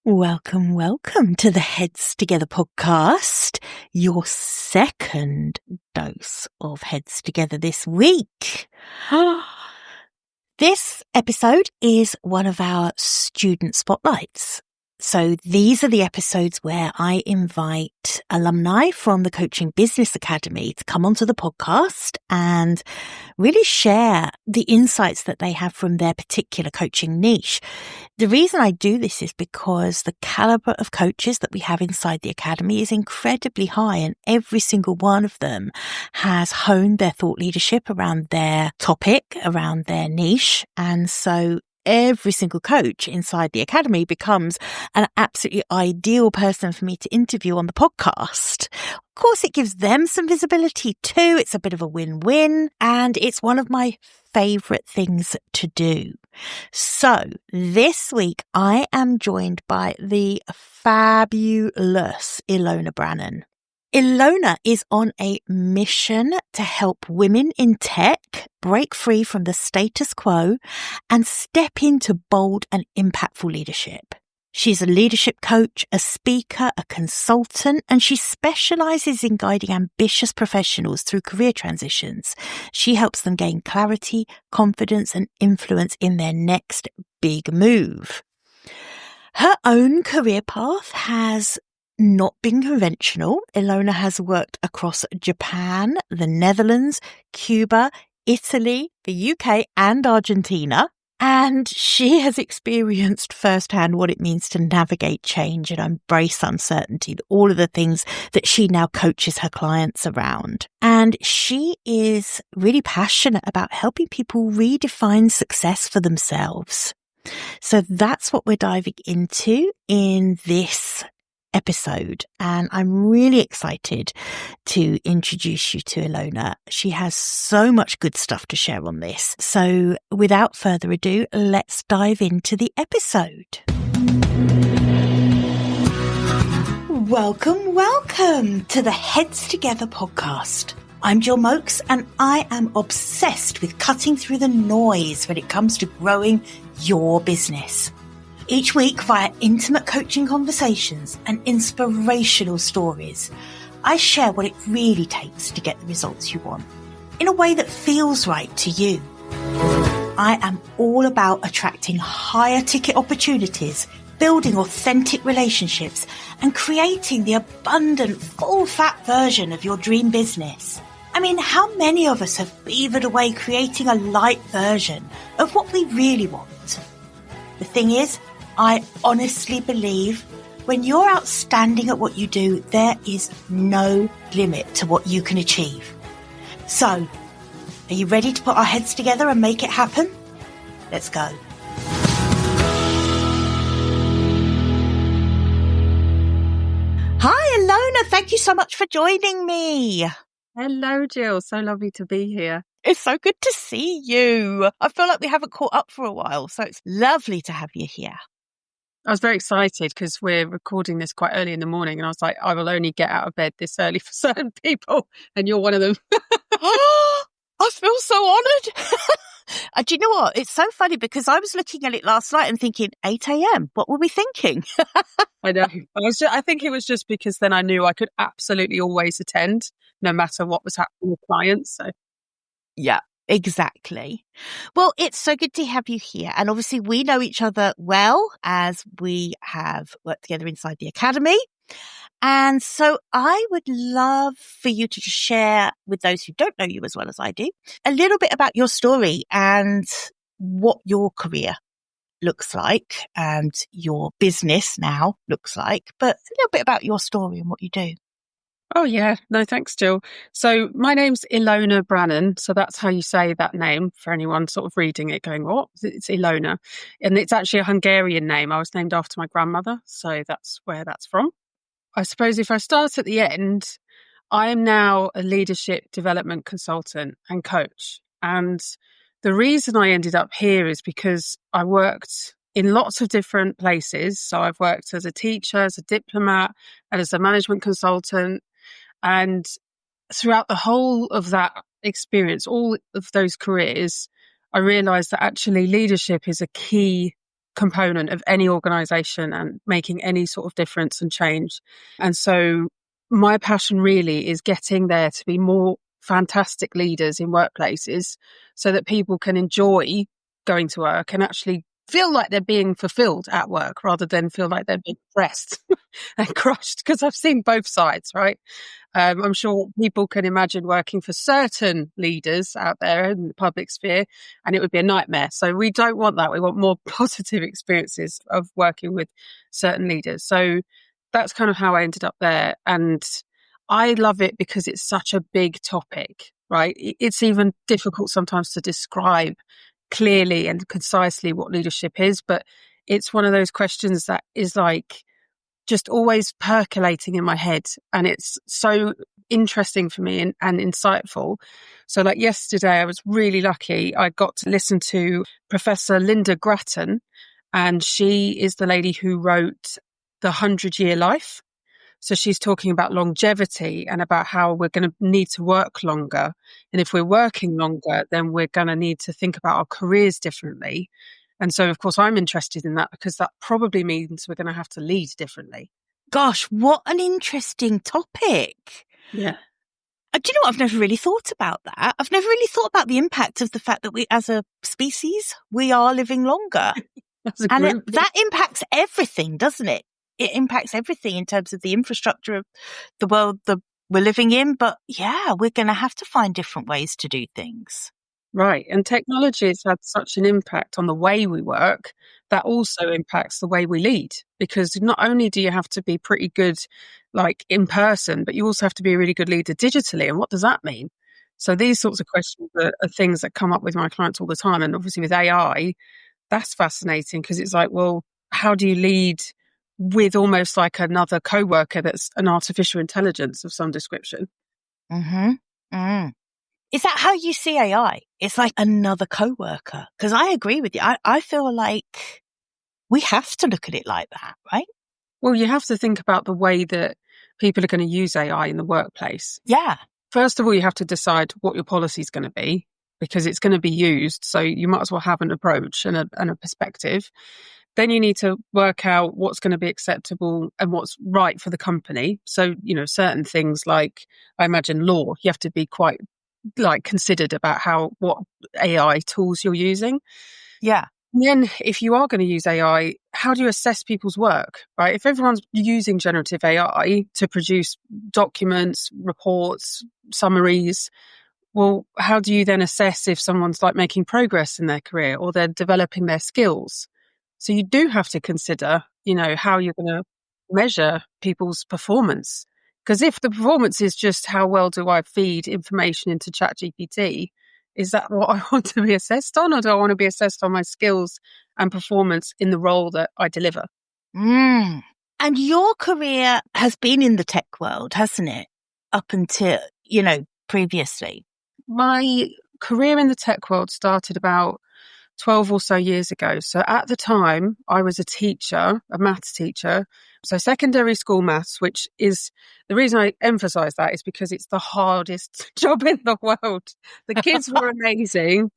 Welcome to the Heads Together podcast, your second dose of Heads Together this week. This episode is one of our student spotlights. So these are the episodes where I invite alumni from the Coaching Business Academy to come onto the podcast and really share the insights that they have from their particular coaching niche. The reason I do this is because the caliber of coaches that we have inside the academy is incredibly high, and every single one of them has honed their thought leadership around their topic, around their niche. And so every single coach inside the academy becomes an absolutely ideal person for me to interview on the podcast. Of course, it gives them some visibility too. It's a bit of a win-win, and it's one of my favorite things to do. So this week I am joined by the fabulous Ilona Brannen. Ilona is on a mission to help women in tech break free from the status quo and step into bold and impactful leadership. She's a leadership coach, a speaker, a consultant, and she specialises in guiding ambitious professionals through career transitions. She helps them gain clarity, confidence, and influence in their next big move. Her own career path has not been conventional. Ilona has worked across Japan, the Netherlands, Cuba, Italy, the UK, and Argentina. And she has experienced firsthand what it means to navigate change and embrace uncertainty, all of the things that she now coaches her clients around. And she is really passionate about helping people redefine success for themselves. So that's what we're diving into in this episode, and I'm really excited to introduce you to Ilona. She has so much good stuff to share on this. So without further ado, let's dive into the episode. Welcome to the Heads Together podcast. I'm Jill Mokes, and I am obsessed with cutting through the noise when it comes to growing your business. Each week, via intimate coaching conversations and inspirational stories, I share what it really takes to get the results you want, in a way that feels right to you. I am all about attracting higher ticket opportunities, building authentic relationships, and creating the abundant, full-fat version of your dream business. I mean, how many of us have beavered away creating a light version of what we really want? The thing is, I honestly believe when you're outstanding at what you do, there is no limit to what you can achieve. So, are you ready to put our heads together and make it happen? Let's go. Hi, Ilona. Thank you so much for joining me. Hello, Jill. So lovely to be here. It's so good to see you. I feel like we haven't caught up for a while, so it's lovely to have you here. I was very excited because we're recording this quite early in the morning, and I was like, I will only get out of bed this early for certain people, and you're one of them. I feel so honoured. Do you know what? It's so funny because I was looking at it last night and thinking, 8 a.m, what were we thinking? I know. I think it was just because then I knew I could absolutely always attend, no matter what was happening with clients. So, yeah. Exactly. Well, it's so good to have you here. And obviously we know each other well as we have worked together inside the academy. And so I would love for you to just share with those who don't know you as well as I do, a little bit about your story and what your career looks like and your business now looks like, but a little bit about your story and what you do. Oh, yeah. No, thanks, Jill. So my name's Ilona Brannen. So that's how you say that name for anyone sort of reading it going, what? It's Ilona. And it's actually a Hungarian name. I was named after my grandmother. So that's where that's from. I suppose if I start at the end, I am now a leadership development consultant and coach. And the reason I ended up here is because I worked in lots of different places. So I've worked as a teacher, as a diplomat, and as a management consultant. And throughout the whole of that experience, all of those careers, I realised that actually leadership is a key component of any organization and making any sort of difference and change. And so my passion really is getting there to be more fantastic leaders in workplaces so that people can enjoy going to work and actually feel like they're being fulfilled at work rather than feel like they're being pressed and crushed. Because I've seen both sides, right? I'm sure people can imagine working for certain leaders out there in the public sphere, and it would be a nightmare. So we don't want that. We want more positive experiences of working with certain leaders. So that's kind of how I ended up there. And I love it because it's such a big topic, right? It's even difficult sometimes to describe clearly and concisely what leadership is, but it's one of those questions that is like just always percolating in my head. And it's so interesting for me and insightful. So like yesterday, I was really lucky. I got to listen to Professor Linda Grattan, and she is the lady who wrote The 100-Year Life. So she's talking about longevity and about how we're going to need to work longer. And if we're working longer, then we're going to need to think about our careers differently. And so, of course, I'm interested in that because that probably means we're going to have to lead differently. Gosh, what an interesting topic. Yeah. Do you know what? I've never really thought about that. I've never really thought about the impact of the fact that we, as a species, we are living longer. And that impacts everything, doesn't it? It impacts everything in terms of the infrastructure of the world that we're living in. But yeah, we're going to have to find different ways to do things. Right. And technology has had such an impact on the way we work that also impacts the way we lead, because not only do you have to be pretty good like in person, but you also have to be a really good leader digitally. And what does that mean? So these sorts of questions are things that come up with my clients all the time. And obviously with AI, that's fascinating because it's like, well, how do you lead with almost like another coworker that's an artificial intelligence of some description? Mm-hmm. Mm. Is that how you see AI? It's like another coworker. Because I agree with you. I feel like we have to look at it like that, right? Well, you have to think about the way that people are going to use AI in the workplace. Yeah. First of all, you have to decide what your policy is going to be, because it's going to be used. So you might as well have an approach and a perspective. Then you need to work out what's going to be acceptable and what's right for the company. So, you know, certain things like, I imagine law, you have to be quite like considered about what AI tools you're using. Yeah. And then if you are going to use AI, how do you assess people's work, right? If everyone's using generative AI to produce documents, reports, summaries, well, how do you then assess if someone's like making progress in their career or they're developing their skills? So you do have to consider, you know, how you're going to measure people's performance. Because if the performance is just how well do I feed information into ChatGPT, is that what I want to be assessed on, or do I want to be assessed on my skills and performance in the role that I deliver? Mm. And your career has been in the tech world, hasn't it? Up until, you know, previously. My career in the tech world started about 12 or so years ago. So at the time, I was a teacher, a maths teacher. So secondary school maths, which is the reason I emphasize that is because it's the hardest job in the world. The kids were amazing.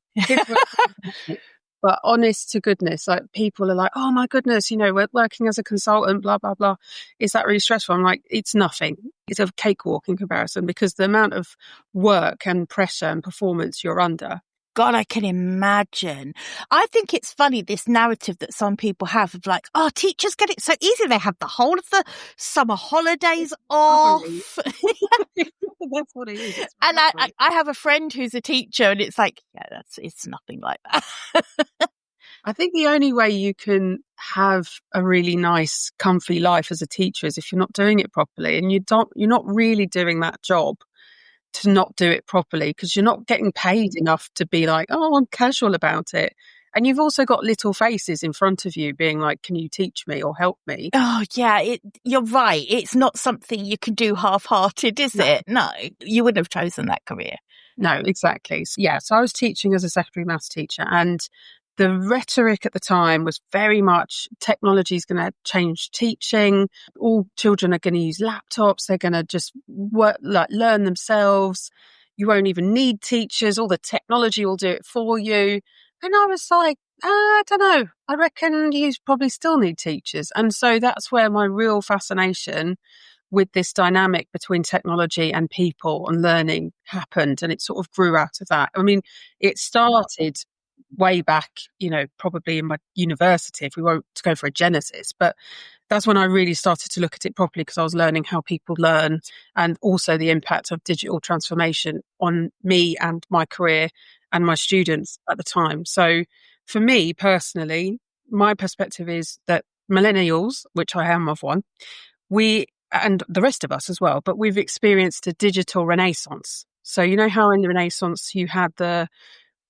But honest to goodness, like people are like, oh my goodness, you know, we're working as a consultant, blah, blah, blah. Is that really stressful? I'm like, it's nothing. It's a cakewalk in comparison, because the amount of work and pressure and performance you're under. God, I can imagine. I think it's funny, this narrative that some people have of like, oh, teachers get it so easy. They have the whole of the summer holidays off. That's what it is. And I have a friend who's a teacher, and it's like, yeah, it's nothing like that. I think the only way you can have a really nice, comfy life as a teacher is if you're not doing it properly, and you're not really doing that job to not do it properly, because you're not getting paid enough to be like, oh, I'm casual about it. And you've also got little faces in front of you being like, can you teach me or help me? Oh, yeah, you're right. It's not something you can do half-hearted, is it? No, you wouldn't have chosen that career. No, exactly. So I was teaching as a secondary maths teacher, and the rhetoric at the time was very much technology is going to change teaching. All children are going to use laptops. They're going to just learn themselves. You won't even need teachers. All the technology will do it for you. And I was like, I don't know. I reckon you probably still need teachers. And so that's where my real fascination with this dynamic between technology and people and learning happened. And it sort of grew out of that. I mean, it started way back, probably in my university, if we won't go for a genesis, but that's when I really started to look at it properly, because I was learning how people learn and also the impact of digital transformation on me and my career and my students at the time. So for me personally, my perspective is that millennials, which I am of one, and the rest of us as well, but we've experienced a digital renaissance. So you know how in the Renaissance you had the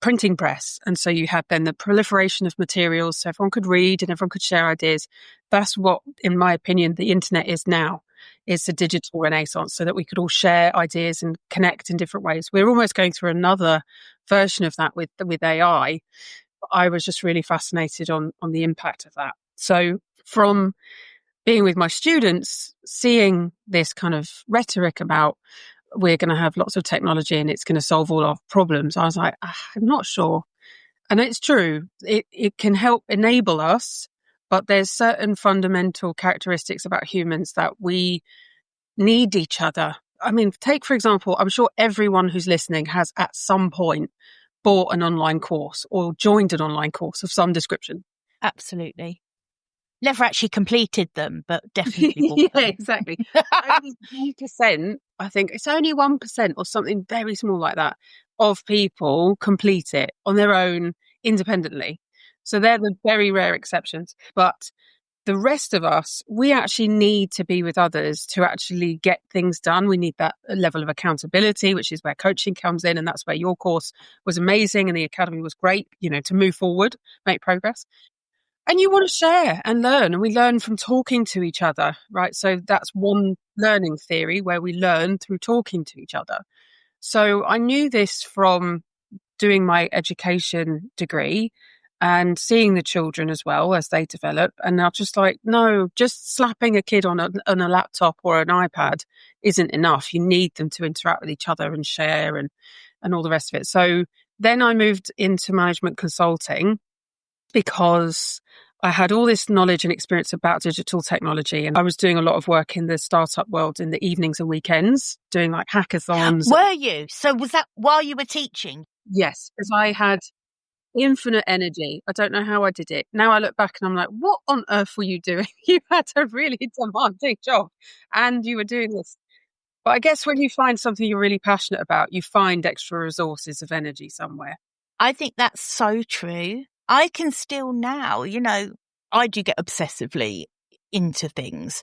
printing press, and so you had then the proliferation of materials so everyone could read and everyone could share ideas. That's what, in my opinion, the internet is now. It's a digital renaissance, so that we could all share ideas and connect in different ways. We're almost going through another version of that with AI. I was just really fascinated on the impact of that. So from being with my students, seeing this kind of rhetoric about we're going to have lots of technology and it's going to solve all our problems, I was like, I'm not sure. And it's true. It can help enable us, but there's certain fundamental characteristics about humans that we need each other. I mean, take, for example, I'm sure everyone who's listening has at some point bought an online course or joined an online course of some description. Absolutely. Never actually completed them, but definitely bought them. Yeah, exactly. Only 1%, I think it's only 1% or something very small like that of people complete it on their own independently. So they're the very rare exceptions. But the rest of us, we actually need to be with others to actually get things done. We need that level of accountability, which is where coaching comes in. And that's where your course was amazing and the academy was great, to move forward, make progress. And you want to share and learn, and we learn from talking to each other, right? So that's one learning theory, where we learn through talking to each other. So I knew this from doing my education degree and seeing the children as well as they develop. And I'm just like, no, just slapping a kid on a laptop or an iPad isn't enough. You need them to interact with each other and share and all the rest of it. So then I moved into management consulting, because I had all this knowledge and experience about digital technology. And I was doing a lot of work in the startup world in the evenings and weekends, doing like hackathons. Were you? So was that while you were teaching? Yes, because I had infinite energy. I don't know how I did it. Now I look back and I'm like, what on earth were you doing? You had a really demanding job and you were doing this. But I guess when you find something you're really passionate about, you find extra resources of energy somewhere. I think that's so true. I can still now, I do get obsessively into things,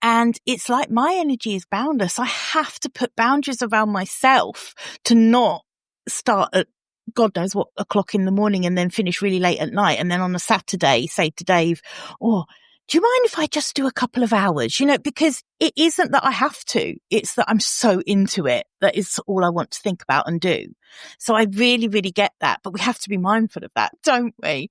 and it's like my energy is boundless. I have to put boundaries around myself to not start at God knows what o'clock in the morning and then finish really late at night. And then on a Saturday, say to Dave, do you mind if I just do a couple of hours? Because it isn't that I have to. It's that I'm so into it that is all I want to think about and do. So I really, really get that. But we have to be mindful of that, don't we?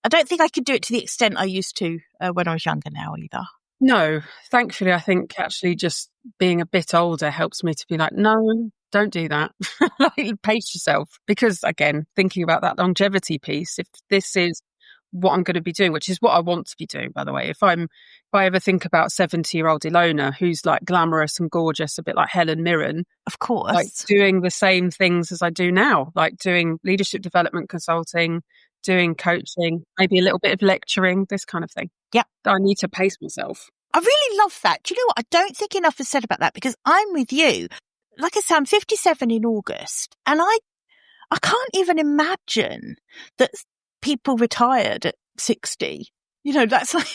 I don't think I could do it to the extent I used to when I was younger now either. No, thankfully, I think actually just being a bit older helps me to be like, no, don't do that. Like, pace yourself. Because again, thinking about that longevity piece, if this is what I'm going to be doing, which is what I want to be doing, by the way. If I ever think about 70-year-old Ilona, who's like glamorous and gorgeous, a bit like Helen Mirren, of course, like doing the same things as I do now, like doing leadership development consulting, doing coaching, maybe a little bit of lecturing, this kind of thing. Yeah. I need to pace myself. I really love that. Do you know what? I don't think enough is said about that, because I'm with you. Like I said, I'm 57 in August, and I can't even imagine that people retired at 60. That's like,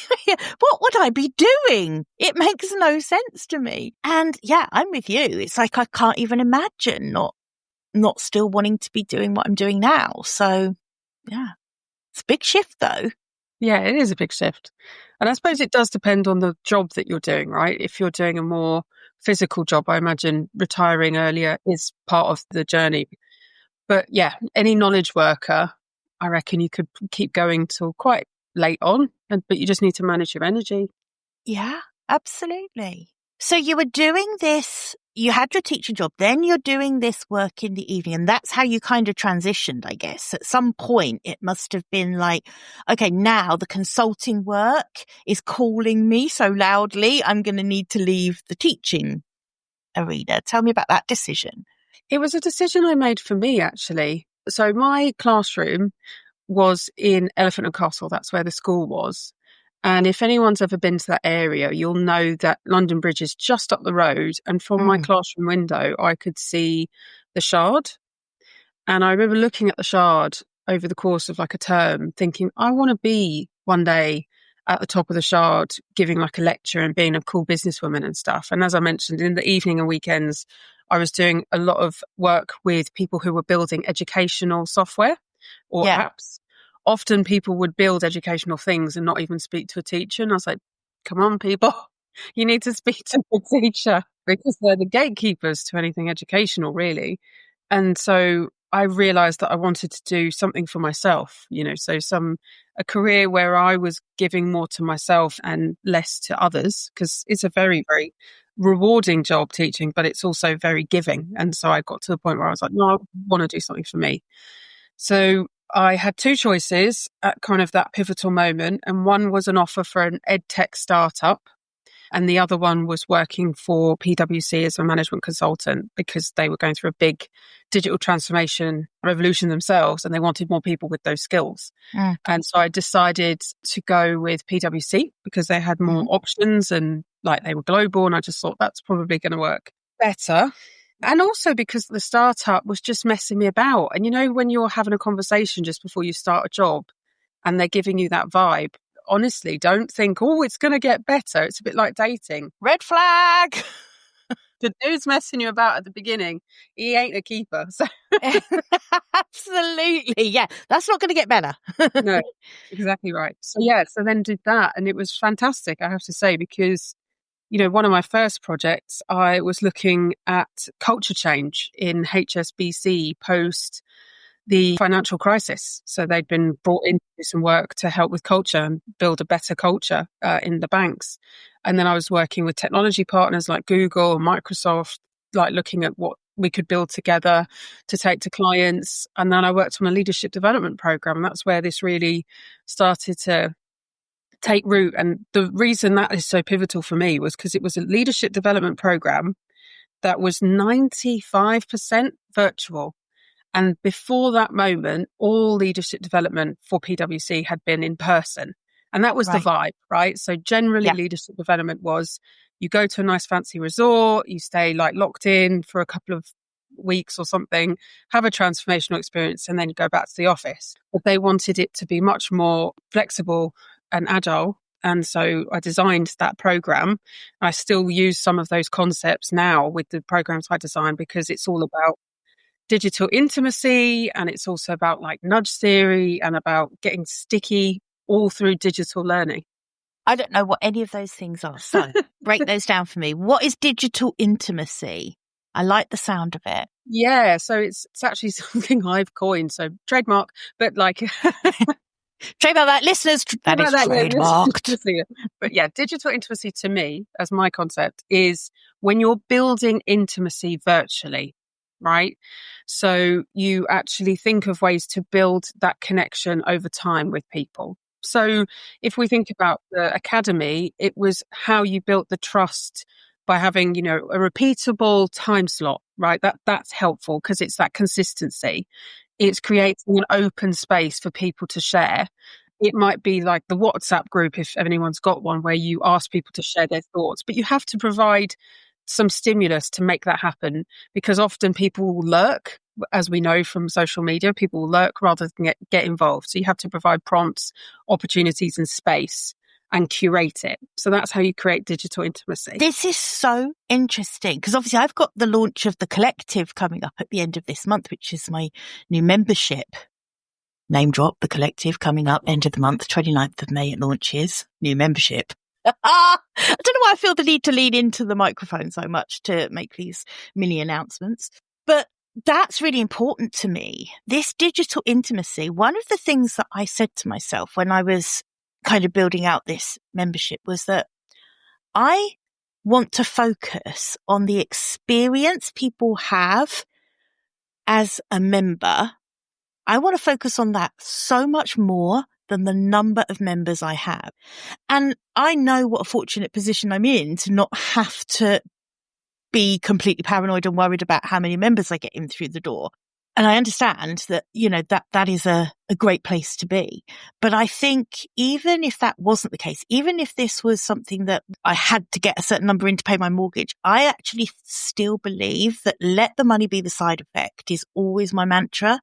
what would I be doing? It makes no sense to me. And yeah, I'm with you. It's like, I can't even imagine not still wanting to be doing what I'm doing now. So yeah, it's a big shift though. Yeah, it is a big shift. And I suppose it does depend on the job that you're doing, right? If you're doing a more physical job, I imagine retiring earlier is part of the journey. But yeah, any knowledge worker, I reckon you could keep going till quite late on, but you just need to manage your energy. Yeah, absolutely. So you were doing this you had your teaching job, then you're doing this work in the evening, and that's how you kind of transitioned, I guess. At some point, it must have been like, okay, now the consulting work is calling me so loudly, I'm going to need to leave the teaching arena. Tell me about that decision. It was a decision I made for me, actually. So my classroom was in Elephant and Castle. That's where the school was. And if anyone's ever been to that area, you'll know that London Bridge is just up the road. And from my classroom window, I could see the Shard. And I remember looking at the Shard over the course of like a term, thinking, I want to be one day at the top of the Shard, giving like a lecture and being a cool businesswoman and stuff. And as I mentioned, in the evening and weekends, I was doing a lot of work with people who were building educational software or apps. Often people would build educational things and not even speak to a teacher. And I was like, come on, people, you need to speak to the teacher because they're the gatekeepers to anything educational, really. And so I realized that I wanted to do something for myself, so a career where I was giving more to myself and less to others, because it's a very, very rewarding job teaching, but it's also very giving. And so I got to the point where I was like, no, I want to do something for me. So I had two choices at kind of that pivotal moment. And one was an offer for an ed tech startup. And the other one was working for PwC as a management consultant because they were going through a big digital transformation revolution themselves and they wanted more people with those skills. And so I decided to go with PwC because they had more options and like they were global. And I just thought that's probably going to work better. And also because the startup was just messing me about. And when you're having a conversation just before you start a job and they're giving you that vibe, honestly, don't think, it's going to get better. It's a bit like dating. Red flag. The dude's messing you about at the beginning. He ain't a keeper. So. Absolutely. Yeah. That's not going to get better. No, exactly right. So then did that. And it was fantastic, I have to say, because one of my first projects, I was looking at culture change in HSBC post the financial crisis. So they'd been brought in to do some work to help with culture and build a better culture in the banks. And then I was working with technology partners like Google and Microsoft, like looking at what we could build together to take to clients. And then I worked on a leadership development program. And that's where this really started to take root. And the reason that is so pivotal for me was because it was a leadership development program that was 95% virtual. And before that moment, all leadership development for PwC had been in person. And that was the vibe, right? So generally leadership development was you go to a nice fancy resort, you stay like locked in for a couple of weeks or something, have a transformational experience, and then you go back to the office. But they wanted it to be much more flexible and agile. And so I designed that program. I still use some of those concepts now with the programs I designed because it's all about digital intimacy and it's also about like nudge theory and about getting sticky all through digital learning. I don't know what any of those things are. So break those down for me. What is digital intimacy? I like the sound of it. Yeah, so it's actually something I've coined. So trademark, but like... Trademark that, listeners. That is trademarked. But yeah, digital intimacy to me, as my concept, is when you're building intimacy virtually, right? So you actually think of ways to build that connection over time with people. So if we think about the academy, it was how you built the trust by having, a repeatable time slot, right? That's helpful because it's that consistency. It's creating an open space for people to share. It might be like the WhatsApp group, if anyone's got one, where you ask people to share their thoughts, but you have to provide some stimulus to make that happen because often people will lurk, as we know from social media, people will lurk rather than get involved. So you have to provide prompts, opportunities and space and curate it. So that's how you create digital intimacy. This is so interesting because obviously I've got the launch of the collective coming up at the end of this month, which is my new membership. Name drop, the collective coming up end of the month, 29th of May it launches, new membership. I don't know why I feel the need to lean into the microphone so much to make these mini announcements, but that's really important to me. This digital intimacy, one of the things that I said to myself when I was kind of building out this membership was that I want to focus on the experience people have as a member. I want to focus on that so much more than the number of members I have. And I know what a fortunate position I'm in to not have to be completely paranoid and worried about how many members I get in through the door. And I understand that, that is a great place to be. But I think even if that wasn't the case, even if this was something that I had to get a certain number in to pay my mortgage, I actually still believe that let the money be the side effect is always my mantra.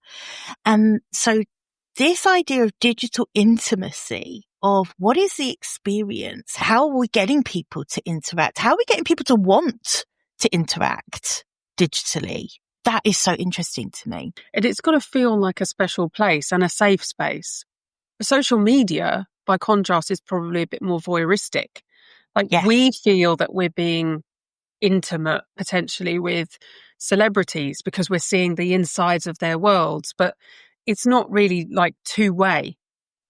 And so this idea of digital intimacy, of what is the experience? How are we getting people to interact? How are we getting people to want to interact digitally? That is so interesting to me. And it's got to feel like a special place and a safe space. Social media, by contrast, is probably a bit more voyeuristic. Yes. We feel that we're being intimate potentially with celebrities because we're seeing the insides of their worlds, but it's not really like two-way.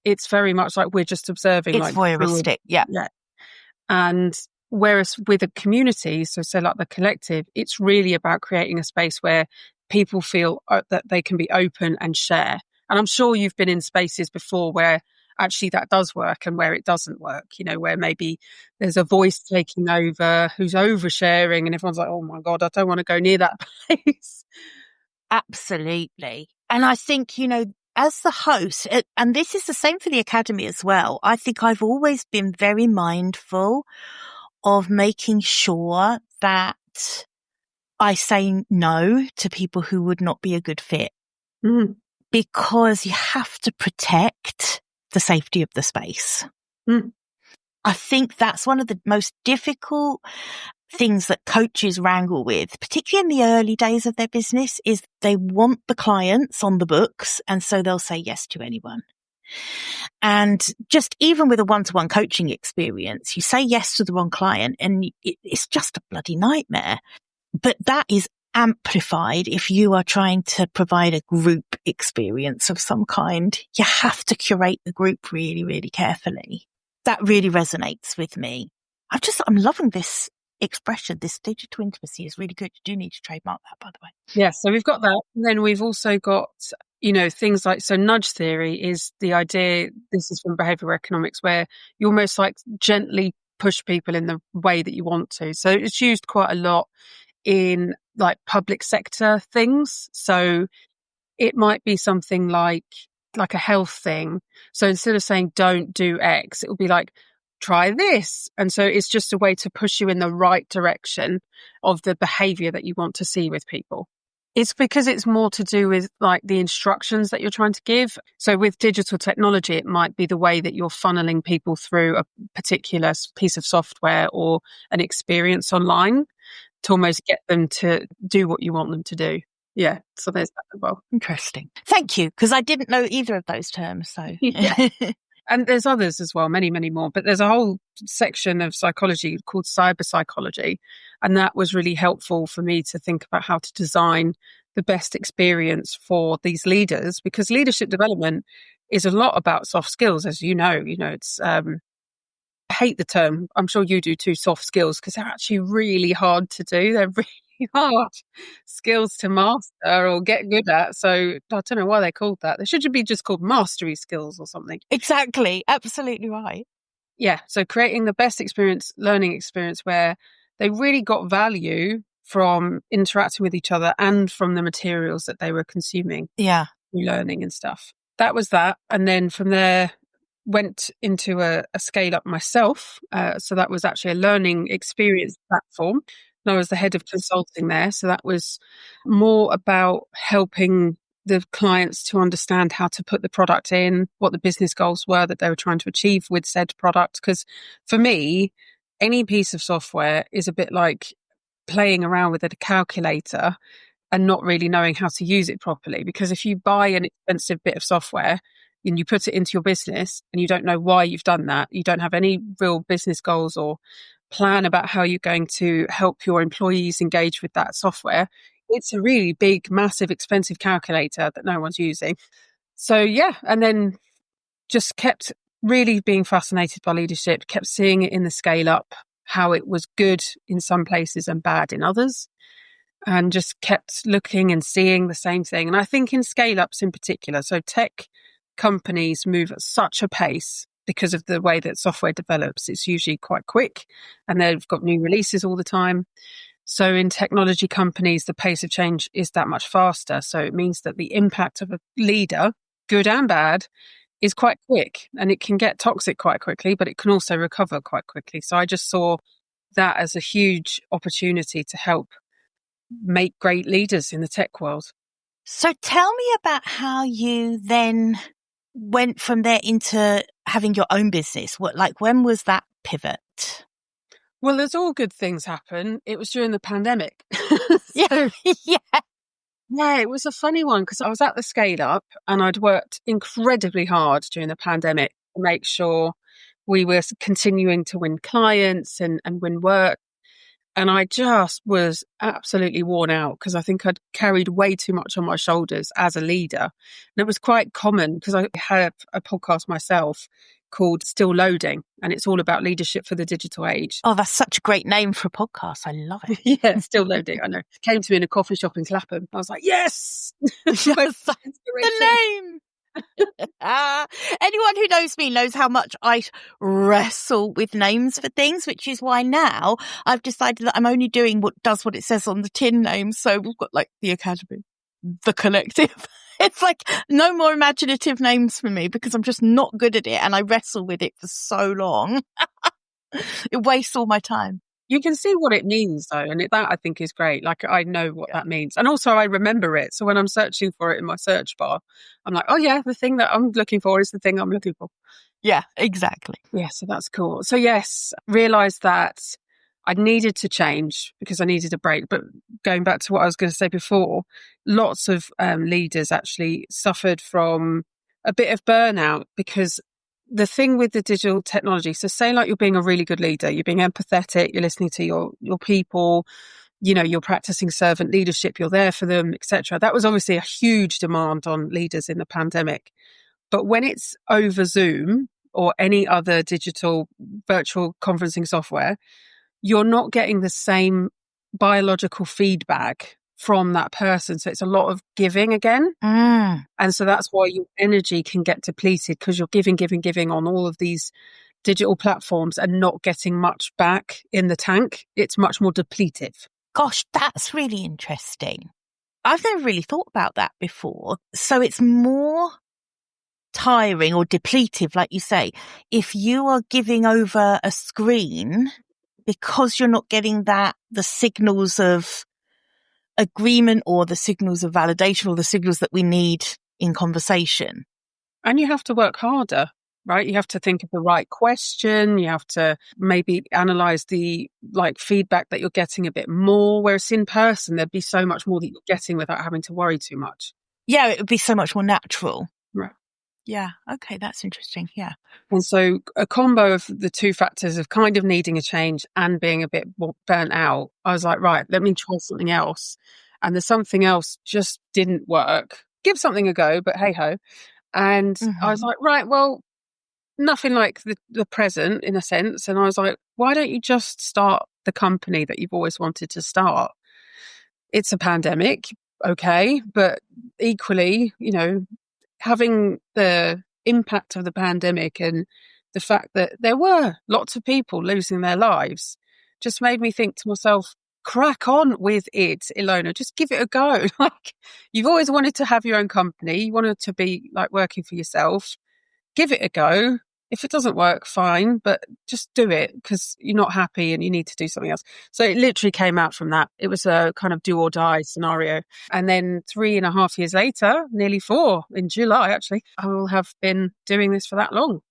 It's very much like we're just observing. It's voyeuristic, yeah. And whereas with a community, so say like the collective, it's really about creating a space where people feel that they can be open and share. And I'm sure you've been in spaces before where actually that does work and where it doesn't work, where maybe there's a voice taking over who's oversharing and everyone's like, oh my God, I don't want to go near that place. Absolutely. And I think, as the host, and this is the same for the Academy as well, I think I've always been very mindful of making sure that I say no to people who would not be a good fit. Mm. Because you have to protect the safety of the space. Mm. I think that's one of the most difficult things that coaches wrangle with, particularly in the early days of their business, is they want the clients on the books, and so they'll say yes to anyone. And just even with a one-to-one coaching experience, you say yes to the wrong client and it's just a bloody nightmare. But that is amplified if you are trying to provide a group experience of some kind. You have to curate the group really, really carefully. That really resonates with me. I'm loving this expression. This digital intimacy is really good. You do need to trademark that, by the way. Yeah, so we've got that. And then we've also got, things like, so nudge theory is the idea, this is from behavioral economics, where you almost like gently push people in the way that you want to. So it's used quite a lot in like public sector things. So it might be something like a health thing. So instead of saying don't do X, it will be like try this. And so it's just a way to push you in the right direction of the behavior that you want to see with people. It's because it's more to do with like the instructions that you're trying to give. So with digital technology, it might be the way that you're funneling people through a particular piece of software or an experience online to almost get them to do what you want them to do. Yeah, so there's that as well. Interesting. Thank you, because I didn't know either of those terms. So, yeah. And there's others as well, many, many more. But there's a whole section of psychology called cyber psychology. And that was really helpful for me to think about how to design the best experience for these leaders, because leadership development is a lot about soft skills, as you know. It's I hate the term. I'm sure you do too, soft skills, because they're actually really hard to do. They're really hard skills to master or get good at. So I don't know why they're called that. They should be just called mastery skills or something. Exactly. Absolutely right. Yeah. So creating the best learning experience where they really got value from interacting with each other and from the materials that they were consuming. Yeah. Learning and stuff. That was that. And then from there, went into a scale up myself. So that was actually a learning experience platform. And I was the head of consulting there. So that was more about helping the clients to understand how to put the product in, what the business goals were that they were trying to achieve with said product. Because for me, any piece of software is a bit like playing around with a calculator and not really knowing how to use it properly. Because if you buy an expensive bit of software and you put it into your business and you don't know why you've done that, you don't have any real business goals or plan about how you're going to help your employees engage with that software, it's a really big, massive, expensive calculator that no one's using. So yeah, and then just kept really being fascinated by leadership, kept seeing it in the scale up, how it was good in some places and bad in others, and just kept looking and seeing the same thing. And I think in scale-ups in particular, so tech companies move at such a pace because of the way that software develops. It's usually quite quick and they've got new releases all the time. So in technology companies, the pace of change is that much faster. So it means that the impact of a leader, good and bad, is quite quick, and it can get toxic quite quickly, but it can also recover quite quickly. So I just saw that as a huge opportunity to help make great leaders in the tech world. So tell me about how you then went from there into having your own business. When was that pivot? Well, as all good things happen, it was during the pandemic. Yeah. Yeah, it was a funny one because I was at the scale up and I'd worked incredibly hard during the pandemic to make sure we were continuing to win clients and win work. And I just was absolutely worn out because I think I'd carried way too much on my shoulders as a leader. And it was quite common because I had a podcast myself called Still Loading, and it's all about leadership for the digital age. Oh, that's such a great name for a podcast. I love it. Yeah, Still Loading. I know. Came to me in a coffee shop in Clapham. I was like, yes! Yes, that's the name. Anyone who knows me knows how much I wrestle with names for things, which is why now I've decided that I'm only doing what it says on the tin name. So we've got like the Academy, the Collective. It's like no more imaginative names for me because I'm just not good at it and I wrestle with it for so long. It wastes all my time. You can see what it means though, and that I think is great. Like I know what that means, and also I remember it. So when I'm searching for it in my search bar, I'm like, oh yeah, the thing that I'm looking for is the thing I'm looking for. Yeah, exactly. Yeah, so that's cool. So yes, realised that I needed to change because I needed a break. But going back to what I was going to say before, lots of leaders actually suffered from a bit of burnout because the thing with the digital technology, so say like you're being a really good leader, you're being empathetic, you're listening to your people, you're practicing servant leadership, you're there for them, etc. That was obviously a huge demand on leaders in the pandemic. But when it's over Zoom or any other digital virtual conferencing software, you're not getting the same biological feedback from that person. So it's a lot of giving again. And so that's why your energy can get depleted because you're giving on all of these digital platforms and not getting much back in the tank. It's much more depletive. Gosh, that's really interesting. I've never really thought about that before. So it's more tiring or depletive, like you say, if you are giving over a screen because you're not getting the signals of agreement or the signals of validation or the signals that we need in conversation. And you have to work harder, right? You have to think of the right question. You have to maybe analyze the feedback that you're getting a bit more, whereas in person, there'd be so much more that you're getting without having to worry too much. Yeah, it would be so much more natural. Right. Yeah. Okay. That's interesting. Yeah. And so a combo of the two factors of kind of needing a change and being a bit more burnt out, I was like, right, let me try something else. And the something else just didn't work. Give something a go, but hey ho. And I was like, right, well, nothing like the present in a sense. And I was like, why don't you just start the company that you've always wanted to start? It's a pandemic. Okay. But equally, having the impact of the pandemic and the fact that there were lots of people losing their lives just made me think to myself, crack on with it, Ilona, just give it a go. Like you've always wanted to have your own company. You wanted to be like working for yourself. Give it a go. If it doesn't work, fine, but just do it because you're not happy and you need to do something else. So it literally came out from that. It was a kind of do or die scenario. And then 3.5 years later, nearly 4 in July, actually, I will have been doing this for that long.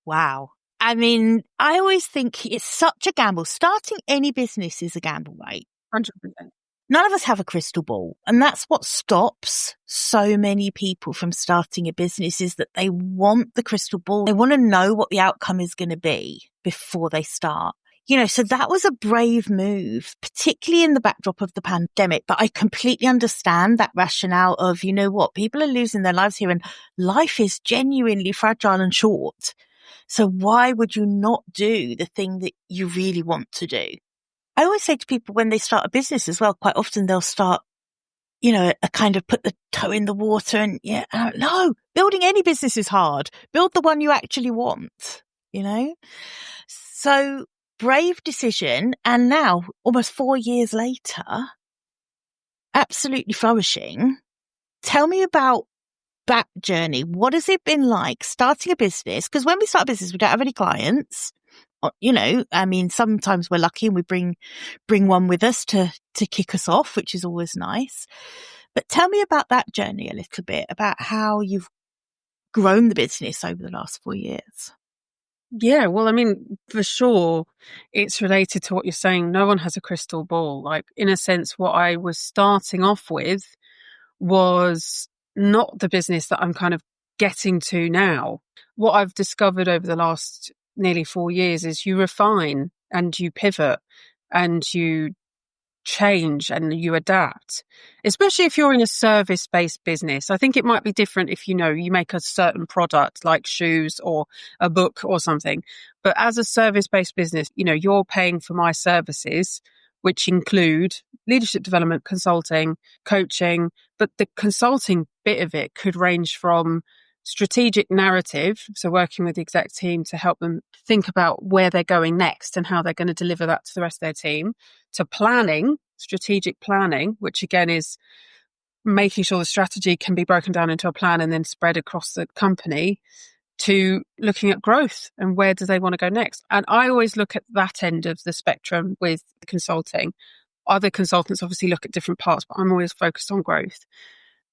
Wow. I mean, I always think it's such a gamble. Starting any business is a gamble, right? 100%. None of us have a crystal ball. And that's what stops so many people from starting a business is that they want the crystal ball. They want to know what the outcome is going to be before they start. So that was a brave move, particularly in the backdrop of the pandemic. But I completely understand that rationale of, people are losing their lives here and life is genuinely fragile and short. So why would you not do the thing that you really want to do? I always say to people when they start a business as well, quite often they'll start, a kind of put the toe in the water and no, building any business is hard. Build the one you actually want, So brave decision. And now almost 4 years later, absolutely flourishing. Tell me about that journey. What has it been like starting a business? Because when we start a business, we don't have any clients. Sometimes we're lucky and we bring one with us to kick us off, which is always nice. But tell me about that journey a little bit, about how you've grown the business over the last 4 years. Yeah, well, for sure, it's related to what you're saying. No one has a crystal ball. Like, in a sense, what I was starting off with was not the business that I'm kind of getting to now. What I've discovered over the last nearly 4 years is you refine and you pivot and you change and you adapt, especially if you're in a service-based business. I think it might be different if, you make a certain product like shoes or a book or something. But as a service-based business, you're paying for my services, which include leadership development, consulting, coaching. But the consulting bit of it could range from strategic narrative, so working with the exec team to help them think about where they're going next and how they're going to deliver that to the rest of their team, to planning, strategic planning, which again is making sure the strategy can be broken down into a plan and then spread across the company, to looking at growth and where do they want to go next. And I always look at that end of the spectrum with consulting. Other consultants obviously look at different parts, but I'm always focused on growth.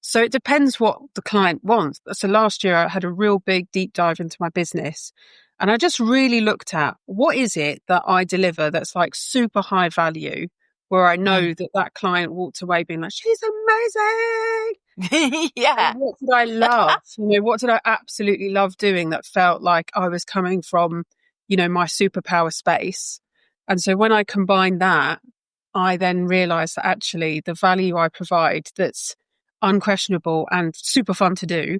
So it depends what the client wants. So last year I had a real big deep dive into my business, and I just really looked at what is it that I deliver that's like super high value, where I know that client walked away being like, she's amazing. Yeah. And what did I love? What did I absolutely love doing that felt like I was coming from, my superpower space? And so when I combined that, I then realized that actually the value I provide that's unquestionable and super fun to do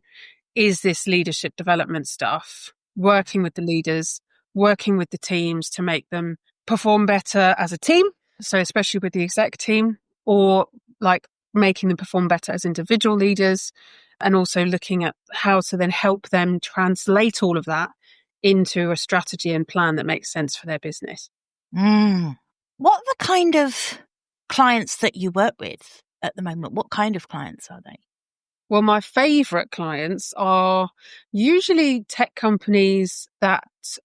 is this leadership development stuff, working with the leaders, working with the teams to make them perform better as a team. So especially with the exec team, or like making them perform better as individual leaders, and also looking at how to then help them translate all of that into a strategy and plan that makes sense for their business. What are the kind of clients that you work with at the moment? What kind of clients are they? Well, my favorite clients are usually tech companies that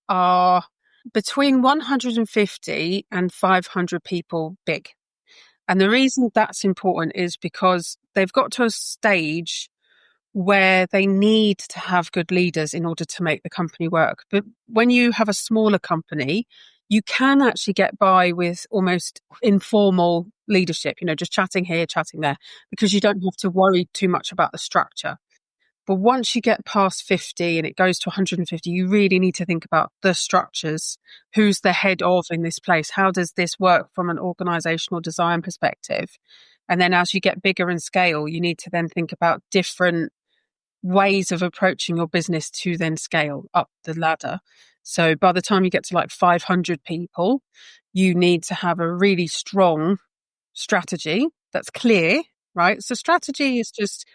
are between 150 and 500 people big. And the reason that's important is because they've got to a stage where they need to have good leaders in order to make the company work. But when you have a smaller company, you can actually get by with almost informal leadership, just chatting here, chatting there, because you don't have to worry too much about the structure. But once you get past 50 and it goes to 150, you really need to think about the structures. Who's the head of in this place? How does this work from an organizational design perspective? And then as you get bigger in scale, you need to then think about different ways of approaching your business to then scale up the ladder. So by the time you get to like 500 people, you need to have a really strong strategy that's clear, right? So strategy is just,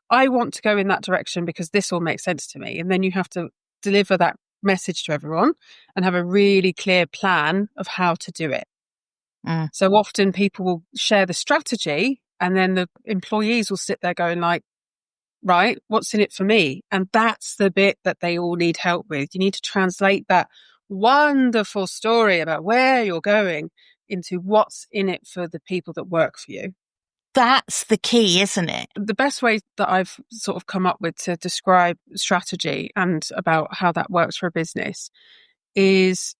I want to go in that direction because this will make sense to me. And then you have to deliver that message to everyone and have a really clear plan of how to do it. So often people will share the strategy and then the employees will sit there going like, right, what's in it for me? And that's the bit that they all need help with. You need to translate that wonderful story about where you're going into what's in it for the people that work for you. That's the key, isn't it? The best way that I've sort of come up with to describe strategy and about how that works for a business is,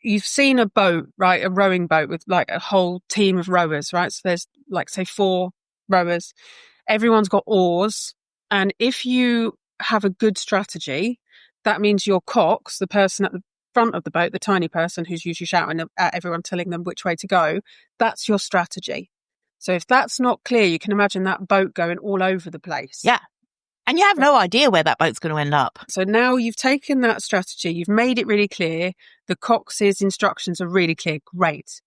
you've seen a boat, right? A rowing boat with like a whole team of rowers, right? So there's like, say, 4 rowers. Everyone's got oars. And if you have a good strategy, that means your cox, the person at the front of the boat, the tiny person who's usually shouting at everyone, telling them which way to go, that's your strategy. So if that's not clear, you can imagine that boat going all over the place. Yeah. And you have no idea where that boat's going to end up. So now you've taken that strategy, you've made it really clear. The Cox's instructions are really clear. Great.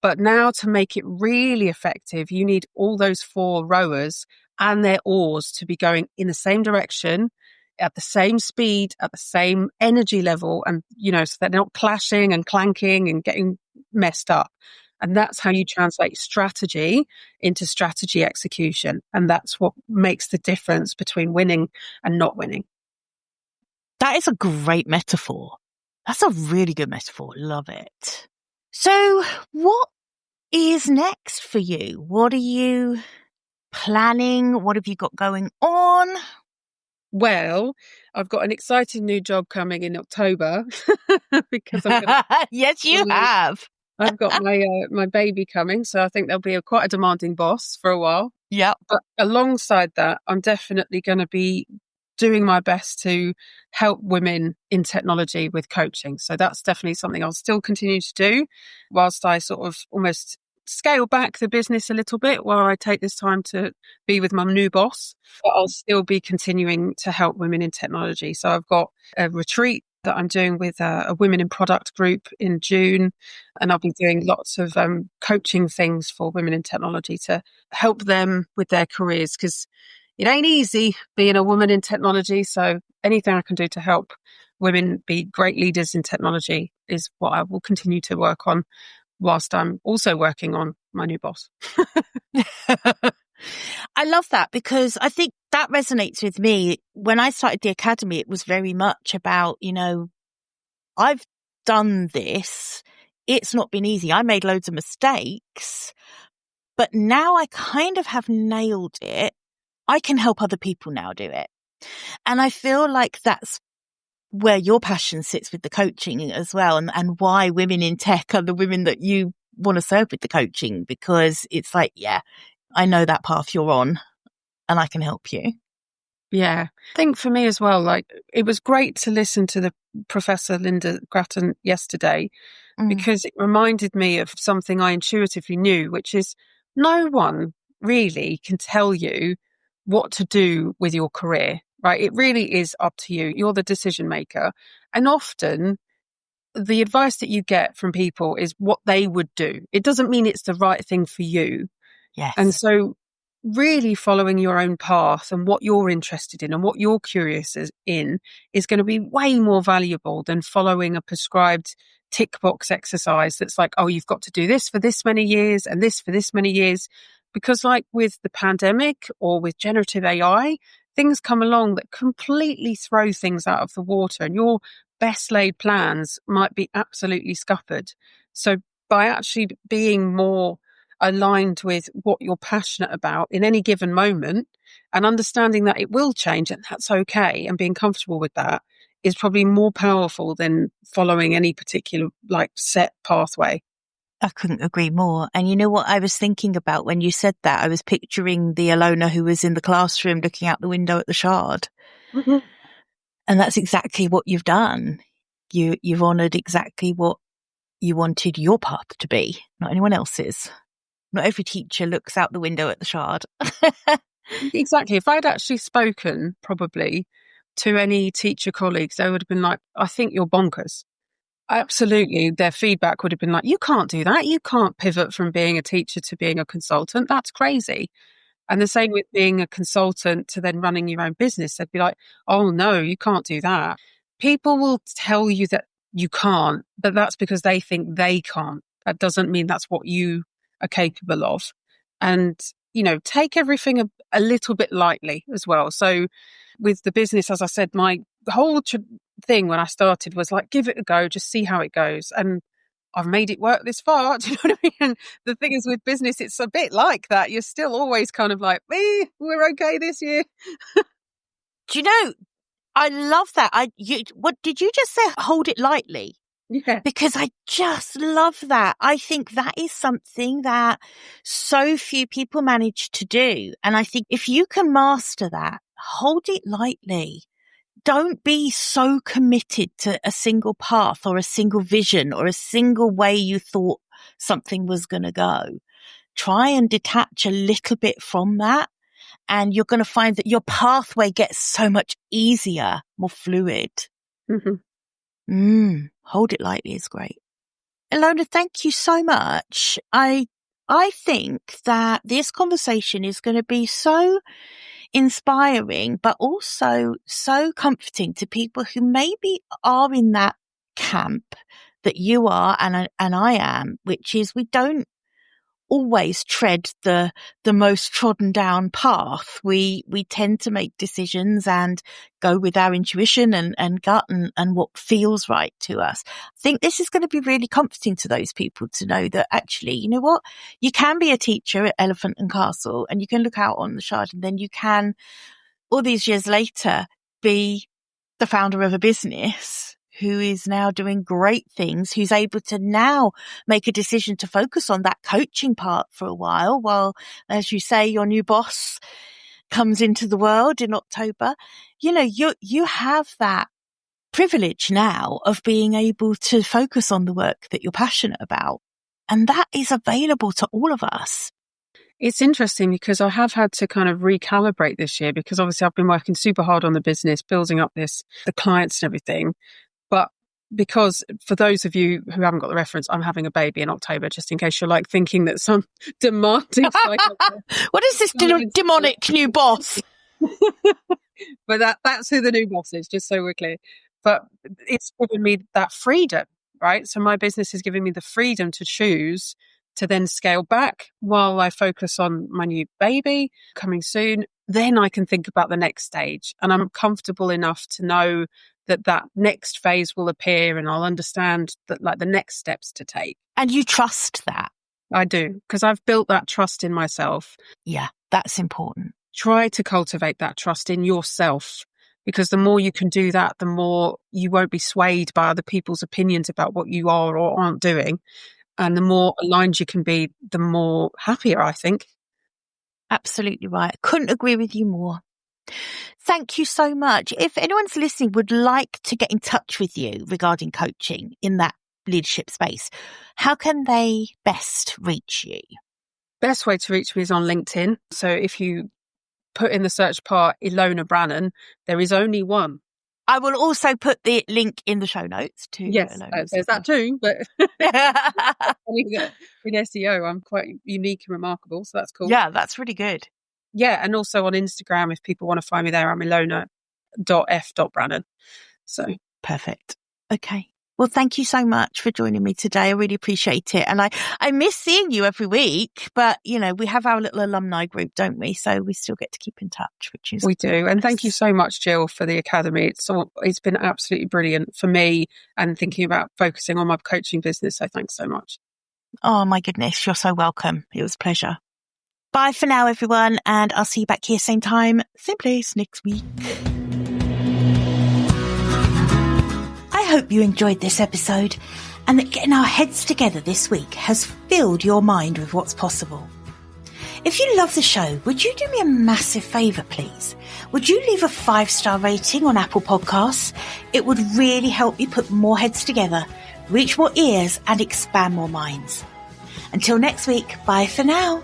But now to make it really effective, you need all those 4 rowers and their oars to be going in the same direction, at the same speed, at the same energy level. And, so they're not clashing and clanking and getting messed up. And that's how you translate strategy into strategy execution. And that's what makes the difference between winning and not winning. That is a great metaphor. That's a really good metaphor. Love it. So what is next for you? What are you planning? What have you got going on? Well, I've got an exciting new job coming in October because yes, you have. I've got my baby coming, so I think there'll be quite a demanding boss for a while. Yeah. But alongside that, I'm definitely going to be doing my best to help women in technology with coaching. So that's definitely something I'll still continue to do whilst I sort of almost scale back the business a little bit while I take this time to be with my new boss. But I'll still be continuing to help women in technology. So I've got a retreat that I'm doing with a women in product group in June. And I'll be doing lots of coaching things for women in technology to help them with their careers, because it ain't easy being a woman in technology. So anything I can do to help women be great leaders in technology is what I will continue to work on, whilst I'm also working on my new boss. I love that, because I think that resonates with me. When I started the academy, it was very much about, I've done this. It's not been easy. I made loads of mistakes, but now I kind of have nailed it. I can help other people now do it. And I feel like that's where your passion sits with the coaching as well, and why women in tech are the women that you want to serve with the coaching, because it's like, yeah, I know that path you're on and I can help you. Yeah. I think for me as well, like, it was great to listen to the Professor Linda Grattan yesterday, because it reminded me of something I intuitively knew, which is no one really can tell you what to do with your career, right? It really is up to you. You're the decision maker. And often the advice that you get from people is what they would do. It doesn't mean it's the right thing for you. Yes. And so really following your own path and what you're interested in and what you're curious in is going to be way more valuable than following a prescribed tick box exercise that's like, oh, you've got to do this for this many years and this for this many years. Because like with the pandemic or with generative AI, things come along that completely throw things out of the water, and your best laid plans might be absolutely scuppered. So by actually being more aligned with what you're passionate about in any given moment and understanding that it will change and that's okay, and being comfortable with that, is probably more powerful than following any particular set pathway. I couldn't agree more. And you know what I was thinking about when you said that? I was picturing the Ilona who was in the classroom looking out the window at the Shard. Mm-hmm. And that's exactly what you've done. You've honoured exactly what you wanted your path to be, not anyone else's. Not every teacher looks out the window at the Shard. Exactly. If I'd actually spoken probably to any teacher colleagues, they would have been like, I think you're bonkers. Absolutely. Their feedback would have been like, you can't do that. You can't pivot from being a teacher to being a consultant. That's crazy. And the same with being a consultant to then running your own business. They'd be like, oh no, you can't do that. People will tell you that you can't, but that's because they think they can't. That doesn't mean that's what you are capable of. And, take everything a little bit lightly as well. So with the business, as I said, my whole thing when I started was like, give it a go, just see how it goes. And I've made it work this far. Do you know what I mean? And the thing is with business, it's a bit like that. You're still always kind of like, we're okay this year. Do you know, I love that. What did you just say? Hold it lightly. Yeah. Because I just love that. I think that is something that so few people manage to do. And I think if you can master that, hold it lightly. Don't be so committed to a single path or a single vision or a single way you thought something was going to go. Try and detach a little bit from that and you're going to find that your pathway gets so much easier, more fluid. Hold it lightly is great. Ilona, thank you so much. I think that this conversation is going to be so inspiring, but also so comforting to people who maybe are in that camp that you are and I am, which is we don't always tread the most trodden down path. We tend to make decisions and go with our intuition and gut and what feels right to us. I think this is going to be really comforting to those people to know that actually, you know what, you can be a teacher at Elephant and Castle and you can look out on the Shard, and then you can, all these years later, be the founder of a business who is now doing great things, who's able to now make a decision to focus on that coaching part for a while, as you say, your new boss comes into the world in October. You know, you have that privilege now of being able to focus on the work that you're passionate about. And that is available to all of us. It's interesting because I have had to kind of recalibrate this year, because obviously I've been working super hard on the business, building up the clients and everything. But because for those of you who haven't got the reference, I'm having a baby in October, just in case you're like thinking that some demanding what is this demonic new boss? But that's who the new boss is, just so we're clear. But it's given me that freedom, right? So my business is giving me the freedom to choose to then scale back while I focus on my new baby coming soon. Then I can think about the next stage, and I'm comfortable enough to know that next phase will appear, and I'll understand that, like, the next steps to take. And you trust that? I do, because I've built that trust in myself. Yeah, that's important. Try to cultivate that trust in yourself, because the more you can do that, the more you won't be swayed by other people's opinions about what you are or aren't doing. And the more aligned you can be, the more happier, I think. Absolutely right. Couldn't agree with you more. Thank you so much. If anyone's listening would like to get in touch with you regarding coaching in that leadership space, how can they best reach you? Best way to reach me is on LinkedIn. So if you put in the search part Ilona Brannen, there is only one. I will also put the link in the show notes too. Yes, there's that too. But with SEO, I'm quite unique and remarkable. So that's cool. Yeah, that's really good. Yeah, and also on Instagram, if people want to find me there, I'm ilona.f.brannen. So perfect. Okay. Well, thank you so much for joining me today. I really appreciate it. And I miss seeing you every week, but you know, we have our little alumni group, don't we? So we still get to keep in touch, which is we do. And thank you so much, Jill, for the Academy. It's been absolutely brilliant for me and thinking about focusing on my coaching business. So thanks so much. Oh my goodness. You're so welcome. It was a pleasure. Bye for now, everyone. And I'll see you back here same time, same place next week. I hope you enjoyed this episode and that getting our heads together this week has filled your mind with what's possible. If you love the show, would you do me a massive favour, please? Would you leave a 5-star rating on Apple Podcasts? It would really help me put more heads together, reach more ears and expand more minds. Until next week, bye for now.